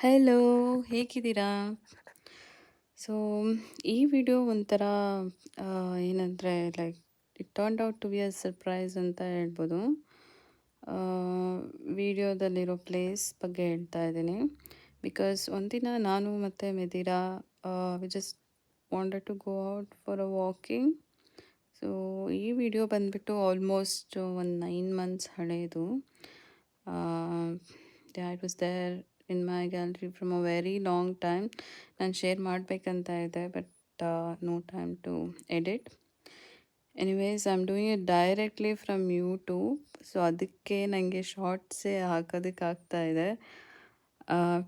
Hello, ಹೇಗಿದ್ದೀರಾ? So, ಈ video ಒಂಥರ ಏನಂದರೆ like it turned out to be a surprise ಅಂತ ಹೇಳ್ಬೋದು. ವಿಡಿಯೋದಲ್ಲಿರೋ ಪ್ಲೇಸ್ ಬಗ್ಗೆ ಹೇಳ್ತಾ ಇದ್ದೀನಿ. ಬಿಕಾಸ್ ಒಂದಿನ ನಾನು ಮತ್ತು Medira we just wanted to go out for a walking. So, ಈ ವಿಡಿಯೋ ಬಂದುಬಿಟ್ಟು ಆಲ್ಮೋಸ್ಟ್ ಒಂದು 9 ಮಂತ್ಸ್ ಹಳೆಯದು. It was there in my gallery from a very long time. ನಾನು ಶೇರ್ ಮಾಡಬೇಕಂತ ಇದೆ but no time to edit. Anyways I am doing it directly from YouTube. So ಅದಕ್ಕೆ ನನಗೆ ಶಾರ್ಟ್ಸೇ ಹಾಕೋದಕ್ಕಾಗ್ತಾ ಇದೆ.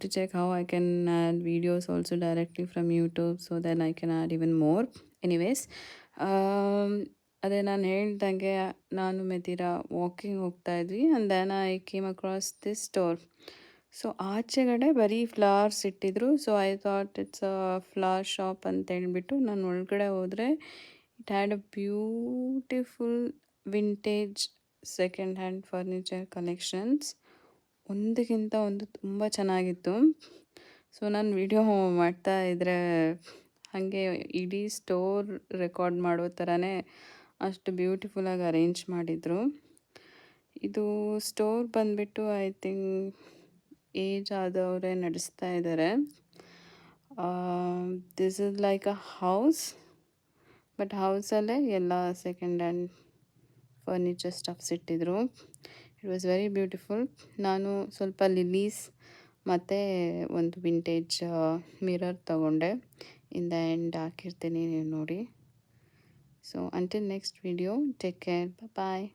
To check how I can add videos also directly from YouTube so then I can add even more. Anyways ಅದೇ ನಾನು ಹೇಳ್ದಂಗೆ ನಾನು Medira walking ಹೋಗ್ತಾ ಇದ್ವಿ and then I came across this store. So ಆಚೆಗಡೆ ಬರೀ ಫ್ಲವರ್ಸ್ ಇಟ್ಟಿದ್ರು. So I thought it's a flower shop ಅಂತೇಳ್ಬಿಟ್ಟು ನಾನು ಒಳಗಡೆ ಹೋದರೆ it had a beautiful vintage second hand furniture collections. ಒಂದಕ್ಕಿಂತ ಒಂದು ತುಂಬ ಚೆನ್ನಾಗಿತ್ತು. ಸೊ ನಾನು ವಿಡಿಯೋ ಮಾಡ್ತಾ ಇದ್ದರೆ ಹಾಗೆ ಇಡೀ ಸ್ಟೋರ್ ರೆಕಾರ್ಡ್ ಮಾಡೋ ಥರನೇ ಅಷ್ಟು ಬ್ಯೂಟಿಫುಲ್ಲಾಗಿ ಅರೇಂಜ್ ಮಾಡಿದರು. ಇದು ಸ್ಟೋರ್ ಬಂದುಬಿಟ್ಟು ಐ ಥಿಂಕ್ ಏಜ್ ಆದವರೇ ನಡೆಸ್ತಾ ಇದ್ದಾರೆ. This is like a house, but ಹೌಸಲ್ಲೇ ಎಲ್ಲ ಸೆಕೆಂಡ್ ಹ್ಯಾಂಡ್ ಫರ್ನಿಚರ್ ಸ್ಟಫ್ಸ್ ಇಟ್ಟಿದ್ರು. It was very beautiful. ನಾನು ಸ್ವಲ್ಪ ಲಿಲೀಸ್ ಮತ್ತು ಒಂದು ವಿಂಟೇಜ್ ಮಿರರ್ ತಗೊಂಡೆ. ಇನ್ ದ ಎಂಡ್ ಹಾಕಿರ್ತೀನಿ, ನೀವು ನೋಡಿ. So until next video, take care, ಬಾಯ್.